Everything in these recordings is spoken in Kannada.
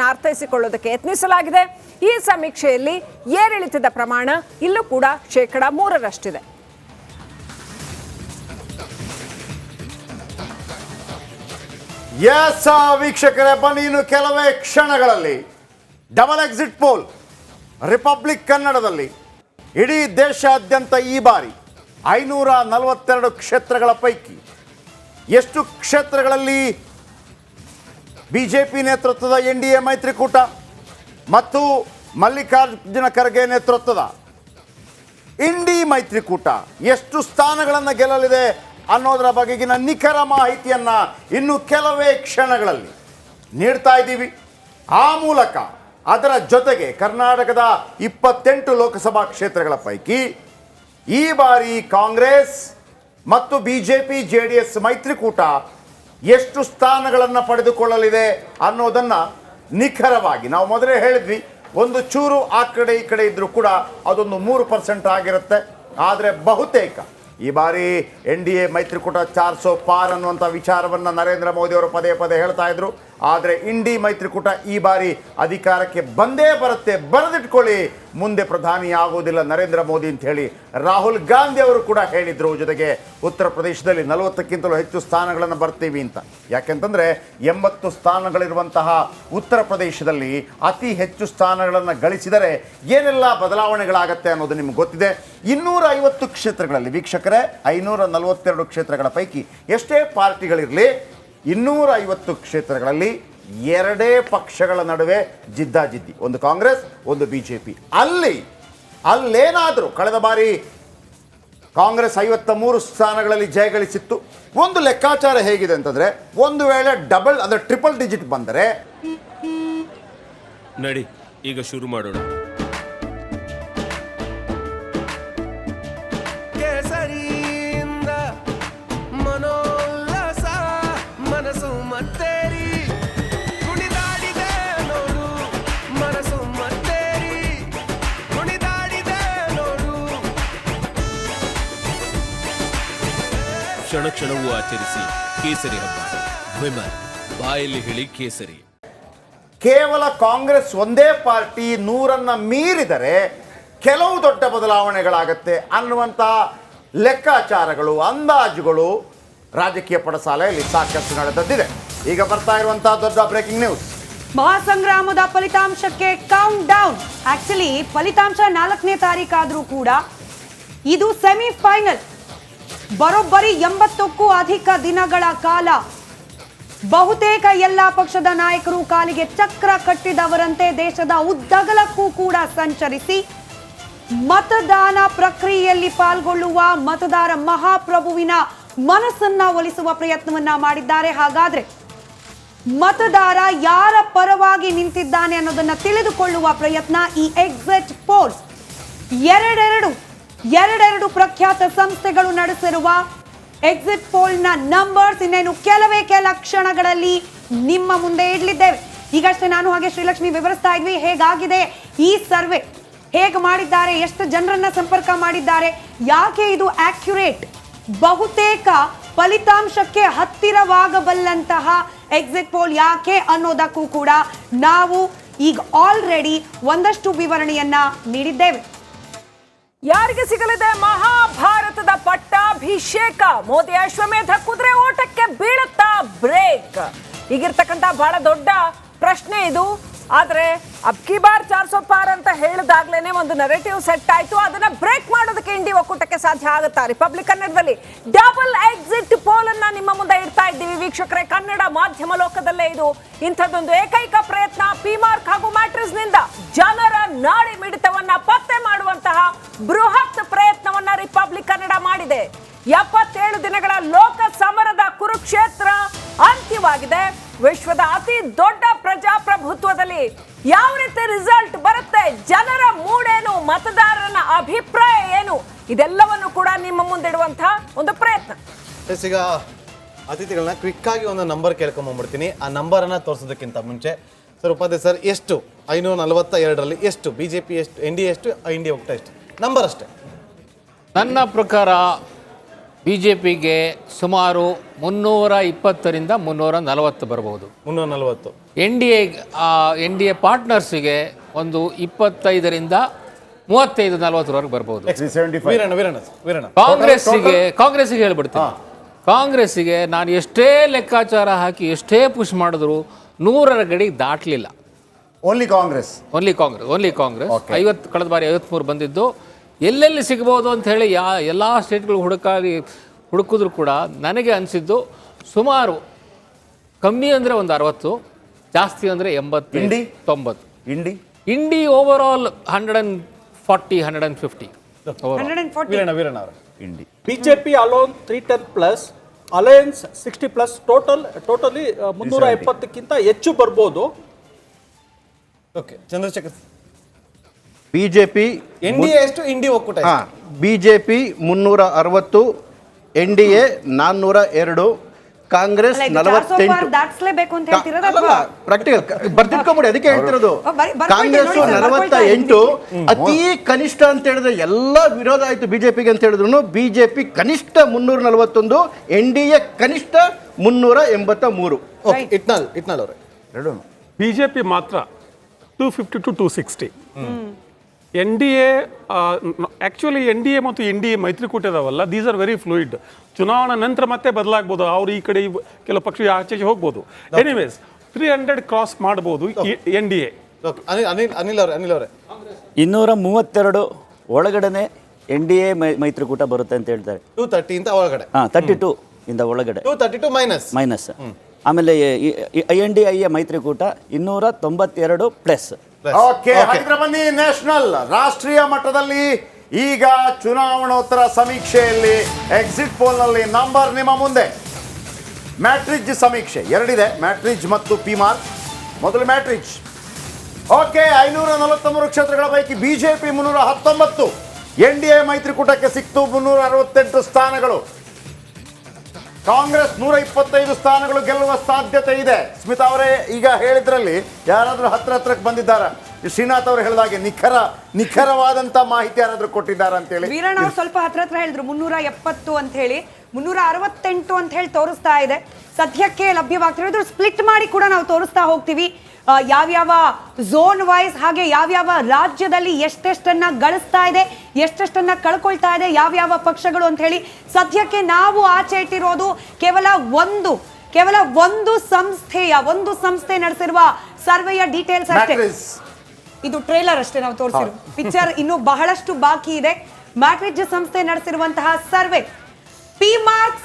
ಮತಗಳನ್ನು ಅರ್ಥೈಸಿಕೊಳ್ಳೋದಕ್ಕೆ ಯತ್ನಿಸಲಾಗಿದೆ. ಈ ಸಮೀಕ್ಷೆಯಲ್ಲಿ ಏರಿಳಿತದ ಪ್ರಮಾಣ ಇಲ್ಲೂ ಕೂಡ 3% ಎಸ್ ವೀಕ್ಷಕರೇ, ಬನ್ನಿ ಇನ್ನು ಕೆಲವೇ ಕ್ಷಣಗಳಲ್ಲಿ ಡಬಲ್ ಎಕ್ಸಿಟ್ ಪೋಲ್ ರಿಪಬ್ಲಿಕ್ ಕನ್ನಡದಲ್ಲಿ ಇಡೀ ದೇಶಾದ್ಯಂತ ಈ ಬಾರಿ 542 ಕ್ಷೇತ್ರಗಳ ಪೈಕಿ ಎಷ್ಟು ಕ್ಷೇತ್ರಗಳಲ್ಲಿ ಬಿಜೆಪಿ ನೇತೃತ್ವದ NDA ಮೈತ್ರಿಕೂಟ ಮತ್ತು ಮಲ್ಲಿಕಾರ್ಜುನ ಖರ್ಗೆ ನೇತೃತ್ವದ ಇಂಡಿ ಮೈತ್ರಿಕೂಟ ಎಷ್ಟು ಸ್ಥಾನಗಳನ್ನು ಗೆಲ್ಲಲಿದೆ ಅನ್ನೋದರ ಬಗೆಗಿನ ನಿಖರ ಮಾಹಿತಿಯನ್ನು ಇನ್ನು ಕೆಲವೇ ಕ್ಷಣಗಳಲ್ಲಿ ನೀಡ್ತಾ ಇದ್ದೀವಿ. ಆ ಮೂಲಕ ಅದರ ಜೊತೆಗೆ ಕರ್ನಾಟಕದ 28 ಲೋಕಸಭಾ ಕ್ಷೇತ್ರಗಳ ಪೈಕಿ ಈ ಬಾರಿ ಕಾಂಗ್ರೆಸ್ ಮತ್ತು ಬಿಜೆಪಿ JDS ಮೈತ್ರಿಕೂಟ ಎಷ್ಟು ಸ್ಥಾನಗಳನ್ನು ಪಡೆದುಕೊಳ್ಳಲಿದೆ ಅನ್ನೋದನ್ನು ನಿಖರವಾಗಿ ನಾವು ಮೊದಲೇ ಹೇಳಿದ್ವಿ. ಒಂದು ಚೂರು ಆ ಕಡೆ ಈ ಕಡೆ ಇದ್ರೂ ಕೂಡ ಅದೊಂದು 3% ಆಗಿರುತ್ತೆ. ಆದರೆ ಬಹುತೇಕ ಈ ಬಾರಿ NDA ಮೈತ್ರಿಕೂಟ 400 ಪಾರ್ ಅನ್ನುವಂಥ ವಿಚಾರವನ್ನು ನರೇಂದ್ರ ಮೋದಿ ಅವರು ಪದೇ ಪದೇ ಹೇಳ್ತಾ ಇದ್ರು. ಆದರೆ ಇಂಡಿ ಮೈತ್ರಿಕೂಟ ಈ ಬಾರಿ ಅಧಿಕಾರಕ್ಕೆ ಬಂದೇ ಬರುತ್ತೆ, ಬರೆದಿಟ್ಕೊಳ್ಳಿ, ಮುಂದೆ ಪ್ರಧಾನಿ ಆಗುವುದಿಲ್ಲ ನರೇಂದ್ರ ಮೋದಿ ಅಂತ ಹೇಳಿ ರಾಹುಲ್ ಗಾಂಧಿ ಅವರು ಕೂಡ ಹೇಳಿದರು. ಜೊತೆಗೆ ಉತ್ತರ ಪ್ರದೇಶದಲ್ಲಿ 40ಕ್ಕಿಂತಲೂ ಹೆಚ್ಚು ಸ್ಥಾನಗಳನ್ನು ಬರ್ತೀವಿ ಅಂತ. ಯಾಕೆಂತಂದರೆ 80 ಸ್ಥಾನಗಳಿರುವಂತಹ ಉತ್ತರ ಪ್ರದೇಶದಲ್ಲಿ ಅತಿ ಹೆಚ್ಚು ಸ್ಥಾನಗಳನ್ನು ಗಳಿಸಿದರೆ ಏನೆಲ್ಲ ಬದಲಾವಣೆಗಳಾಗತ್ತೆ ಅನ್ನೋದು ನಿಮ್ಗೆ ಗೊತ್ತಿದೆ. 250 ಕ್ಷೇತ್ರಗಳಲ್ಲಿ ವೀಕ್ಷಕರೇ, 542 ಕ್ಷೇತ್ರಗಳ ಪೈಕಿ ಎಷ್ಟೇ ಪಾರ್ಟಿಗಳಿರಲಿ 250 ಕ್ಷೇತ್ರಗಳಲ್ಲಿ ಎರಡೇ ಪಕ್ಷಗಳ ನಡುವೆ ಜಿದ್ದಾಜಿದ್ದಿ, ಒಂದು ಕಾಂಗ್ರೆಸ್ ಒಂದು ಬಿಜೆಪಿ. ಅಲ್ಲೇನಾದರೂ ಕಳೆದ ಬಾರಿ ಕಾಂಗ್ರೆಸ್ 53 ಸ್ಥಾನಗಳಲ್ಲಿ ಜಯಗಳಿಸಿತ್ತು. ಒಂದು ಲೆಕ್ಕಾಚಾರ ಹೇಗಿದೆ ಅಂತಂದ್ರೆ, ಒಂದು ವೇಳೆ ಡಬಲ್ ಅಂದರೆ ಟ್ರಿಪಲ್ ಡಿಜಿಟ್ ಬಂದರೆ ನಡಿ ಈಗ ಶುರು ಮಾಡೋಣ. ಕ್ಷಣ ಕ್ಷಣವೂ ಆಚರಿಸಿ ಕೇಸರಿ ಹಬ್ಬ. ವಿಮಲ್ ಬಾಯಲ್ಲಿ ಹೇಳಿ ಕೇಸರಿ. ಕೇವಲ ಕಾಂಗ್ರೆಸ್ ಒಂದೇ ಪಾರ್ಟಿ 100ನ್ನು ಮೀರಿದರೆ ಕೆಲವು ದೊಡ್ಡ ಬದಲಾವಣೆಗಳಾಗತ್ತೆ ಅನ್ನುವಂತಹ ಲೆಕ್ಕಾಚಾರಗಳು, ಅಂದಾಜುಗಳು ರಾಜಕೀಯ ಪಡಸಾಲೆಯಲ್ಲಿ ಸಾಕಷ್ಟು ನಡೆದಿದೆ. ಈಗ ಬರ್ತಾ ಇರುವಂತಹ ದೊಡ್ಡ ಬ್ರೇಕಿಂಗ್ ನ್ಯೂಸ್. ಮಹಾಸಂಗ್ರಾಮದ ಫಲಿತಾಂಶಕ್ಕೆ ಕೌಂಟ್ ಡೌನ್. ಆಕ್ಚುಲಿ ಫಲಿತಾಂಶ 4ನೇ ತಾರೀಕಾದ್ರೂ ಕೂಡ ಇದು ಸೆಮಿಫೈನಲ್. ಬರೋಬ್ಬರಿ 80ಕ್ಕೂ ಅಧಿಕ ದಿನಗಳ ಕಾಲ ಬಹುತೇಕ ಎಲ್ಲಾ ಪಕ್ಷದ ನಾಯಕರು ಕಾಲಿಗೆ ಚಕ್ರ ಕಟ್ಟಿದವರಂತೆ ದೇಶದ ಉದ್ದಗಲಕ್ಕೂ ಕೂಡ ಸಂಚರಿಸಿ ಮತದಾನ ಪ್ರಕ್ರಿಯೆಯಲ್ಲಿ ಪಾಲ್ಗೊಳ್ಳುವ ಮತದಾರ ಮಹಾಪ್ರಭುವಿನ ಮನಸ್ಸನ್ನ ಒಲಿಸುವ ಪ್ರಯತ್ನವನ್ನ ಮಾಡಿದ್ದಾರೆ. ಹಾಗಾದ್ರೆ ಮತದಾರ ಯಾರ ಪರವಾಗಿ ನಿಂತಿದ್ದಾನೆ ಅನ್ನೋದನ್ನ ತಿಳಿದುಕೊಳ್ಳುವ ಪ್ರಯತ್ನ ಈ ಎಕ್ಸಿಟ್ ಪೋಲ್. ಎರಡೆರಡು ಪ್ರಖ್ಯಾತ ಸಂಸ್ಥೆಗಳು ನಡೆಸಿರುವ ಎಕ್ಸಿಟ್ ಪೋಲ್ನ ನಂಬರ್ಸ್ ಇನ್ನೇನು ಕೆಲವೇ ಕೆಲ ಕ್ಷಣಗಳಲ್ಲಿ ನಿಮ್ಮ ಮುಂದೆ ಇಡಲಿದ್ದೇವೆ. ಈಗಷ್ಟೇ ನಾನು ಹಾಗೆ ಶ್ರೀಲಕ್ಷ್ಮಿ ವಿವರಿಸ್ತಾ ಇದ್ವಿ ಹೇಗಾಗಿದೆ ಈ ಸರ್ವೆ, ಹೇಗೆ ಮಾಡಿದ್ದಾರೆ, ಎಷ್ಟು ಜನರನ್ನ ಸಂಪರ್ಕ ಮಾಡಿದ್ದಾರೆ, ಯಾಕೆ ಇದು ಆಕ್ಯುರೇಟ್, ಬಹುತೇಕ ಫಲಿತಾಂಶಕ್ಕೆ ಹತ್ತಿರವಾಗಬಲ್ಲಂತಹ ಎಕ್ಸಿಟ್ ಪೋಲ್ ಯಾಕೆ ಅನ್ನೋದಕ್ಕೂ ಕೂಡ ನಾವು ಈಗ ಆಲ್ರೆಡಿ ಒಂದಷ್ಟು ವಿವರಣೆಯನ್ನ ನೀಡಿದ್ದೇವೆ. ಯಾರಿಗೆ ಸಿಗಲಿದೆ ಮಹಾಭಾರತದ ಪಟ್ಟಾಭಿಷೇಕ? ಮೋದಿ ಅಶ್ವಮೇಧ ಕುದುರೆ ಓಟಕ್ಕೆ ಬೀಳುತ್ತಾ ಬ್ರೇಕ್? ಹೀಗಿರ್ತಕ್ಕಂಥ ಬಹಳ ದೊಡ್ಡ ಪ್ರಶ್ನೆ ಇದು. ಆದ್ರೆ ಅಬ್ಕಿ ಬಾರ್ 400 ಪಾರ್ ಅಂತ ಹೇಳಿದಾಗ್ಲೇನೆ ಒಂದು ನರೇಟಿವ್ ಸೆಟ್ ಆಯ್ತು. ಅದನ್ನ ಬ್ರೇಕ್ ಮಾಡೋದಕ್ಕೆ ಇಂಡಿ ಒಕ್ಕೂಟಕ್ಕೆ ಸಾಧ್ಯ ಆಗುತ್ತಾ? ರಿಪಬ್ಲಿಕ್ ಕನ್ನಡದಲ್ಲಿ ಡಬಲ್ ಎಕ್ಸಿಟ್ ಪೋಲ್ ಅನ್ನ ನಿಮ್ಮ ಮುಂದೆ ಇಡ್ತಾ ಇದ್ದೀವಿ ವೀಕ್ಷಕರೇ. ಕನ್ನಡ ಮಾಧ್ಯಮ ಲೋಕದಲ್ಲೇ ಇದು ಇಂಥದ್ದೊಂದು ಏಕೈಕ ಪ್ರಯತ್ನ. ಪಿಮಾರ್ಕ್ ಹಾಗೂ ಮ್ಯಾಟ್ರಿಸ್ ನಿಂದ ಜನರ ನಾಡಿ ಮಿಡಿತವನ್ನ ಪತ್ತೆ ಮಾಡುವಂತಹ ಬೃಹತ್ ಪ್ರಯತ್ನವನ್ನ ರಿಪಬ್ಲಿಕ್ ಕನ್ನಡ ಮಾಡಿದೆ. 77 ದಿನಗಳ ಲೋಕ ಸಮರದ ಕುರುಕ್ಷೇತ್ರ ಅಂತ್ಯವಾಗಿದೆ. ವಿಶ್ವದ ಅತಿ ದೊಡ್ಡ ಪ್ರಜಾಪ್ರಭುತ್ವದಲ್ಲಿ ಯಾವ ರೀತಿ ರಿಸಲ್ಟ್ ಬರುತ್ತೆ, ಜನರ ಮೂಡೇನು, ಮತದಾರನ ಅಭಿಪ್ರಾಯ ಏನು, ಇದೆಲ್ಲವನ್ನು ಕೂಡ ನಿಮ್ಮ ಮುಂದಿಡುವಂತಹ ಒಂದು ಪ್ರಯತ್ನ. ಈಗ ಅತಿಥಿಗಳನ್ನ ಕ್ವಿಕ್ ಆಗಿ ಒಂದು ನಂಬರ್ ಕೇಳ್ಕೊಂಡ್ಬಿಡ್ತೀನಿ. ಆ ನಂಬರನ್ನು ತೋರಿಸೋದಕ್ಕಿಂತ ಮುಂಚೆ ಸರ್, ಉಪಾಧ್ಯಾಯ ಸರ್, ಎಷ್ಟು 542ರಲ್ಲಿ ಎಷ್ಟು ಬಿಜೆಪಿ, ಎಷ್ಟು NDA, ಎಷ್ಟು ಇಂಡಿಯಾ ಒಕ್ಕೂಟ, ಎಷ್ಟು ನಂಬರ್ ಅಷ್ಟೇ? ನನ್ನ ಪ್ರಕಾರ ಬಿಜೆಪಿಗೆ ಸುಮಾರು 320ರಿಂದ 340 ಬರಬಹುದು. 340. ಎನ್ ಡಿ ಎ ಪಾರ್ಟ್ನರ್ಸಿಗೆ ಒಂದು 25ರಿಂದ 35-40ವರೆಗೆ ಬರ್ಬೋದು. 375. ವೀರಣ್ಣ ಕಾಂಗ್ರೆಸ್ಸಿಗೆ ಹೇಳ್ಬಿಡ್ತೀನಿ. ಕಾಂಗ್ರೆಸ್ಸಿಗೆ ನಾನು ಎಷ್ಟೇ ಲೆಕ್ಕಾಚಾರ ಹಾಕಿ ಎಷ್ಟೇ ಪುಷ್ ಮಾಡಿದ್ರು 100ರ ಗಡಿಗೆ ದಾಟಲಿಲ್ಲ. ಓನ್ಲಿ ಕಾಂಗ್ರೆಸ್. ಓನ್ಲಿ ಕಾಂಗ್ರೆಸ್ 50 ಕಳೆದ ಬಾರಿ 53 ಬಂದಿದ್ದು. ಎಲ್ಲೆಲ್ಲಿ ಸಿಗ್ಬೋದು ಅಂತ ಹೇಳಿ ಎಲ್ಲ ಸ್ಟೇಟ್ಗಳು ಹುಡುಕಿದ್ರು ಕೂಡ ನನಗೆ ಅನಿಸಿದ್ದು ಸುಮಾರು ಕಮ್ಮಿ ಅಂದರೆ ಒಂದು 60, ಜಾಸ್ತಿ ಅಂದರೆ 80-90. ಇಂಡಿ ಓವರ್ ಆಲ್ 140-150. ವೀರಣ್ಣ ಅವರು ಇಂಡಿ ಬಿಜೆಪಿ ಅಲೋನ್ 310+, ಅಲಯನ್ಸ್ 60+, ಟೋಟಲಿ 370ಕ್ಕಿಂತ ಹೆಚ್ಚು ಬರ್ಬೋದು. ಓಕೆ, ಚಂದ್ರಶೇಖರ್. ಬಿಜೆಪಿ NDA ಎಷ್ಟು, ಇಂಡಿ ಒಕ್ಕೂಟ ಎಷ್ಟು? BJP 360, NDA 402, Congress 48. ದಾಟ್ಸ್ಲೇಬೇಕು ಅಂತ ಹೇಳ್ತಿರೋದು ಅಥವಾ ಪ್ರಾಕ್ಟಿಕಲ್ ಬರ್ತಿಟ್ಕೊಂಬಿಡಿ, ಅದಕ್ಕೆ ಹೇಳ್ತಿರೋದು. ಕಾಂಗ್ರೆಸ್ ನೋಡಿ, 48 ಅತಿ ಕನಿಷ್ಠ ಅಂತ ಹೇಳಿದ್ರೆ ಎಲ್ಲ ವಿರೋಧ ಆಯ್ತು ಬಿಜೆಪಿಗೆ ಅಂತ ಹೇಳಿದ್ರು. ಬಿಜೆಪಿ ಕನಿಷ್ಠ 341, NDA ಕನಿಷ್ಠ 383. ಓಕೆ, ಇಟ್ನಾಳ್ ಅವರೇ. ಬಿಜೆಪಿ ಮಾತ್ರ 250 to 260. NDA ಆಕ್ಚುಲಿ NDA ಮತ್ತು NDA ಮೈತ್ರಿಕೂಟ ಇದಾವಲ್ಲ, ದೀಸ್ ಆರ್ ವೆರಿ ಫ್ಲೂಯಿಡ್. ಚುನಾವಣಾ ನಂತರ ಮತ್ತೆ ಬದಲಾಗ್ಬೋದು, ಅವ್ರು ಈ ಕಡೆ ಕೆಲವು ಪಕ್ಷ ಆಚೆ ಹೋಗ್ಬೋದು. ಎನಿವೇಸ್ 300 ಕ್ರಾಸ್ ಮಾಡ್ಬೋದು NDA. ಅನಿಲ್ ಅವರೇ 232 ಒಳಗಡೆನೆ NDA ಮೈತ್ರಿಕೂಟ ಬರುತ್ತೆ ಅಂತ ಹೇಳ್ತಾರೆ. 230 ಇಂದ ಒಳಗಡೆ, 32 ಇಂದ ಒಳಗಡೆ, 232 ಮೈನಸ್. ಆಮೇಲೆ NDA ಮೈತ್ರಿಕೂಟ 292+. ಓಕೆ, ಹಾಗಿದ್ರೆ ಬನ್ನಿ ನ್ಯಾಷನಲ್ ರಾಷ್ಟ್ರೀಯ ಮಟ್ಟದಲ್ಲಿ ಈಗ ಚುನಾವಣೋತ್ತರ ಸಮೀಕ್ಷೆಯಲ್ಲಿ ಎಕ್ಸಿಟ್ ಪೋಲ್ನಲ್ಲಿ ನಂಬರ್ ನಿಮ್ಮ ಮುಂದೆ. ಮ್ಯಾಟ್ರಿಜ್ ಸಮೀಕ್ಷೆ ಎರಡಿದೆ, ಮ್ಯಾಟ್ರಿಜ್ ಮತ್ತು ಪಿಮಾರ್ಕ್. ಮೊದಲು ಮ್ಯಾಟ್ರಿಜ್. ಓಕೆ, 543 ಕ್ಷೇತ್ರಗಳ ಪೈಕಿ ಬಿಜೆಪಿ 319, NDA ಮೈತ್ರಿಕೂಟಕ್ಕೆ ಸಿಕ್ತು 368 ಸ್ಥಾನಗಳು. ಕಾಂಗ್ರೆಸ್ 125 ಸ್ಥಾನಗಳು ಗೆಲ್ಲುವ ಸಾಧ್ಯತೆ ಇದೆ. ಸ್ಮಿತಾ ಅವರೇ ಈಗ ಹೇಳಿದ್ರಲ್ಲಿ ಯಾರಾದರೂ ಹತ್ರಕ್ಕೆ ಬಂದಿದ್ದಾರಾ? ಶ್ರೀನಾಥ್ ಅವರು ಹೇಳಿದಾಗೆ ನಿಖರವಾದಂತ ಮಾಹಿತಿ ಯಾರಾದರೂ ಕೊಟ್ಟಿದ್ದಾರಾ ಅಂತ ಹೇಳಿ. ವೀರಣ್ಣ ಅವ್ರು ಸ್ವಲ್ಪ ಹತ್ರ ಹೇಳಿದ್ರು 370 ಅಂತ ಹೇಳಿ, 368 ಅಂತ ಹೇಳಿ ತೋರಿಸ್ತಾ ಇದೆ ಸದ್ಯಕ್ಕೆ ಲಭ್ಯವಾಗ್ತಿರೋದು. ಸ್ಪ್ಲಿಟ್ ಮಾಡಿ ಕೂಡ ನಾವು ತೋರಿಸ್ತಾ ಹೋಗ್ತೀವಿ ಯಾವ್ಯಾವ ಝೋನ್ ವೈಸ್, ಹಾಗೆ ಯಾವ್ಯಾವ ರಾಜ್ಯದಲ್ಲಿ ಎಷ್ಟೆಷ್ಟನ್ನ ಗಳಿಸ್ತಾ ಇದೆ, ಎಷ್ಟೆಷ್ಟನ್ನ ಕಳ್ಕೊಳ್ತಾ ಇದೆ ಯಾವ್ಯಾವ ಪಕ್ಷಗಳು ಅಂತ ಹೇಳಿ. ಸದ್ಯಕ್ಕೆ ನಾವು ಆಚೆ ಇಟ್ಟಿರೋದು ಕೇವಲ ಒಂದು ಸಂಸ್ಥೆ ನಡೆಸಿರುವ ಸರ್ವೆಯ ಡೀಟೇಲ್ಸ್ ಅಷ್ಟೇ. ಇದು ಟ್ರೇಲರ್ ಅಷ್ಟೇ ನಾವು ತೋರಿಸಿರೋ, ಪಿಕ್ಚರ್ ಇನ್ನು ಬಹಳಷ್ಟು ಬಾಕಿ ಇದೆ. ಮ್ಯಾಟ್ರಿಜ್ ಸಂಸ್ಥೆ ನಡೆಸಿರುವಂತಹ ಸರ್ವೆ, ಪಿಮಾರ್ಕ್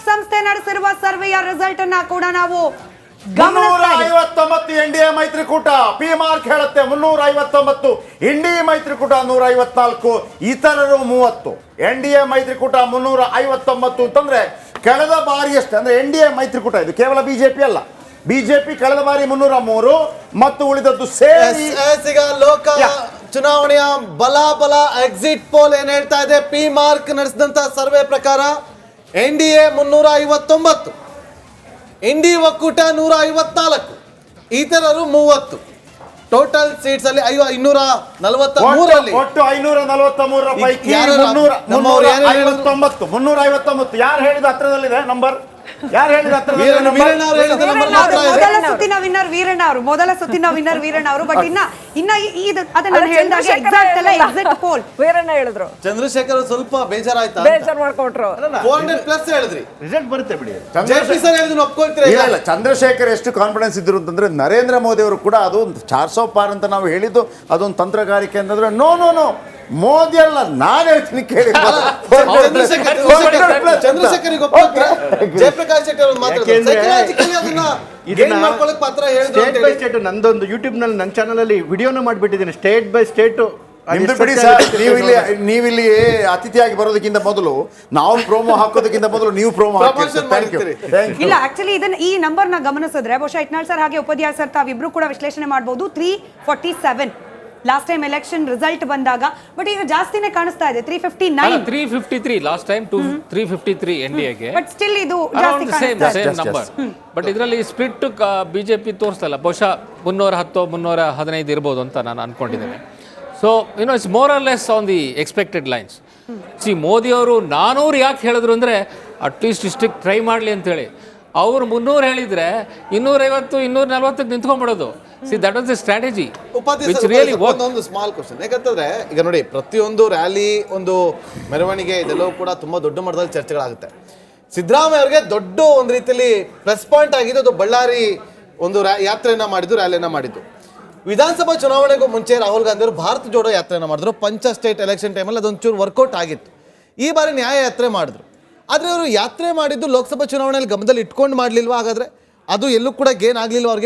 ಸಂಸ್ಥೆ ನಡೆಸಿರುವ ಸರ್ವೆಯ ರಿಸಲ್ಟ್ ಅನ್ನ ಕೂಡ ನಾವು 359 NDA ಮೈತ್ರಿಕೂಟ, ಪಿಮಾರ್ಕ್ ಹೇಳುತ್ತೆ 359, NDA ಮೈತ್ರಿಕೂಟ 154, ಇತರರು 30. NDA ಮೈತ್ರಿಕೂಟ 359 ಅಂತಂದ್ರೆ ಕಳೆದ ಬಾರಿಯಷ್ಟು, ಅಂದ್ರೆ NDA ಮೈತ್ರಿಕೂಟ ಇದು ಕೇವಲ ಬಿಜೆಪಿ ಅಲ್ಲ, ಬಿಜೆಪಿ ಕಳೆದ ಬಾರಿ 303 ಮತ್ತು ಉಳಿದದ್ದು ಸೇರಿ. ಈಗ ಲೋಕ ಚುನಾವಣೆಯ ಬಲ ಎಕ್ಸಿಟ್ ಪೋಲ್ ಏನ್ ಹೇಳ್ತಾ ಇದೆ, ಪಿಮಾರ್ಕ್ ನಡೆಸಿದಂತ ಸರ್ವೆ ಪ್ರಕಾರ NDA 359, NDA ಒಕ್ಕೂಟ 154, ಇತರರು 30. ಟೋಟಲ್ ಸೀಟ್ಸ್ ಅಲ್ಲಿ 243 ಒಟ್ಟು 543 ಪೈಕಿ 359. ಯಾರು ಹೇಳಿದ ಹತ್ರದಲ್ಲಿದೆ ನಂಬರ್? ಯಾರು ಹೇಳಿದ ಮೊದಲ ಸುತ್ತಿನ ವಿನ್ನರ್ ವೀರಣ್ಣ ಅವರು. ಬಟ್ ಇನ್ನ ಅದನ್ನ ಹೇಳಿದಾಗ ಎಕ್ಸಾಕ್ಟ್ ಅಲ್ಲ, ಎಕ್ಸಿಟ್ ಪೋಲ್ ವೀರಣ್ಣ ಹೇಳಿದ್ರು. ಚಂದ್ರಶೇಖರ್ ಸ್ವಲ್ಪ ಬೇಜಾರಾಯ್ತಾ? ಬೇಜಾರು ಮಾಡ್ಕೊಟ್ರು. 400+ ಹೇಳಿದ್ರಿ, ರಿಸಲ್ಟ್ ಬರುತ್ತೆ ಬಿಡಿ. ಜೆಪಿ ಸರ್ ಹೇಳಿದ್ರು ಒಪ್ಕೊಳ್ತೀರಾ? ಇಲ್ಲ, ಚಂದ್ರಶೇಖರ್ ಎಷ್ಟು ಕಾನ್ಫಿಡೆನ್ಸ್ ಇದ್ರು ಅಂತಂದ್ರೆ ನರೇಂದ್ರ ಮೋದಿ ಅವರು ಕೂಡ ಅದು 400 ಪಾರ್ ಅಂತ ನಾವು ಹೇಳಿದ್ದು ಅದೊಂದು ತಂತ್ರಗಾರಿಕೆ ಅಂತಂದ್ರೆ ನೋ ಮೋದಿ ಅಲ್ಲ, ನಾನು ಹೇಳ್ತೀನಿ ಕೇಳಿ. ಚಂದ್ರಶೇಖರ್ ಜಯಪ್ರಕಾಶ್ ಶೆಟ್ಟಿ ಅವರು ಮಾತಾಡ್ತಾರೆ. ನಂದೊಂದು ಯೂಟ್ಯೂಬ್ ನಲ್ಲಿ ನನ್ನ ಚಾನಲ್ ಅಲ್ಲಿ ವಿಡಿಯೋನ ಮಾಡ್ಬಿಟ್ಟಿದ್ದೀನಿ, ಸ್ಟೇಟ್ ಬೈ ಸ್ಟೇಟ್. ಬಿಡಿ ಸರ್, ನೀವಿಲ್ಲಿ ಅತಿಥಿಯಾಗಿ ಬರೋದಕ್ಕಿಂತ ಮೊದಲು, ನಾವು ಪ್ರೋಮೋ ಹಾಕೋದಕ್ಕಿಂತ ಮೊದಲು ನೀವು ಪ್ರೋಮೋ ಇಲ್ಲ. ಆಕ್ಚುಲಿ ಈ ನಂಬರ್ ನ ಗಮನಿಸಿದ್ರೆ ಬಹುಶಃ ಇಟ್ನಾಳ್ ಸರ್ ಹಾಗೆ ಉಪಾಧ್ಯಾಯ ಸರ್ ತಾವಿಬ್ರು ಕೂಡ ವಿಶ್ಲೇಷಣೆ ಮಾಡಬಹುದು. 347 ಲಾಸ್ಟ್ ಟೈಮ್ ಎಲೆಕ್ಷನ್ ರಿಸಲ್ಟ್ ಬಂದಾಗ, ಬಟ್ ಈಗ ಜಾಸ್ತಿನೇ ಕಾಣಿಸ್ತಾ ಇದೆ. 353 ಲಾಸ್ಟ್ ಟೈಮ್ 353 NDAಗೆ, ಬಟ್ ಸ್ಟಿಲ್ ಇದು ಜಾಸ್ತಿ ಕಾಣಿಸ್ತಾ ಇದೆ. Same number. ಬಟ್ ಇದರಲ್ಲಿ ಸ್ಪ್ಲಿಟ್ ಬಿಜೆಪಿ ತೋರಿಸ್ತಲ್ಲ, ಬಹುಶಃ 310 315 ಇರ್ಬೋದು ಅಂತ ನಾನು ಅನ್ಕೊಂಡಿದ್ದೇನೆ. So it's more or less on the expected lines. Modi ಅವರು 400 ಯಾಕೆ ಹೇಳಿದ್ರು ಅಂದರೆ ಅಟ್ಲೀಸ್ಟ್ ಇಷ್ಟಕ್ಕೆ ಟ್ರೈ ಮಾಡಲಿ ಅಂತೇಳಿ. ಅವ್ರು 300 ಹೇಳಿದ್ರೆ 250 240 ನಿಂತ್ಕೊಂಡ್ಬಿಡೋದು. See that was the strategy which really work. ಒಂದು ಸ್ಮಾಲ್ ಕ್ವಶನ್, ಯಾಕಂತಂದ್ರೆ ಈಗ ನೋಡಿ ಪ್ರತಿಯೊಂದು ರ್ಯಾಲಿ, ಒಂದು ಮೆರವಣಿಗೆ ಇದೆಲ್ಲವೂ ಕೂಡ ತುಂಬಾ ದೊಡ್ಡ ಮಟ್ಟದಲ್ಲಿ ಚರ್ಚೆಗಳಾಗುತ್ತೆ. ಸಿದ್ದರಾಮಯ್ಯ ಅವರಿಗೆ ದೊಡ್ಡ ಒಂದು ರೀತಿಯಲ್ಲಿ ಪ್ಲಸ್ ಪಾಯಿಂಟ್ ಆಗಿದ್ದು ಅದು ಬಳ್ಳಾರಿ ಒಂದು ಯಾತ್ರೆಯನ್ನ ಮಾಡಿದ್ದು, ರ್ಯಾಲಿಯನ್ನ ಮಾಡಿದ್ದು. ವಿಧಾನಸಭಾ ಚುನಾವಣೆಗೂ ಮುಂಚೆ ರಾಹುಲ್ ಗಾಂಧಿ ಅವರು ಭಾರತ ಜೋಡೋ ಯಾತ್ರೆಯನ್ನು ಮಾಡಿದ್ರು. ಪಂಚ ಸ್ಟೇಟ್ ಎಲೆಕ್ಷನ್ ಟೈಮಲ್ಲಿ ಅದೊಂಚೂರು ವರ್ಕೌಟ್ ಆಗಿತ್ತು. ಈ ಬಾರಿ ನ್ಯಾಯ ಯಾತ್ರೆ ಮಾಡಿದ್ರು. ಆದರೆ ಅವರು ಯಾತ್ರೆ ಮಾಡಿದ್ದು ಲೋಕಸಭಾ ಚುನಾವಣೆಯಲ್ಲಿ ಗಮನದಲ್ಲಿ ಇಟ್ಕೊಂಡು ಮಾಡಲಿಲ್ವಾ? ಹಾಗಾದ್ರೆ ಅದು ಎಲ್ಲೂ ಕೂಡ ಗೇನ್ ಆಗಲಿಲ್ವ ಅವ್ರಿಗೆ?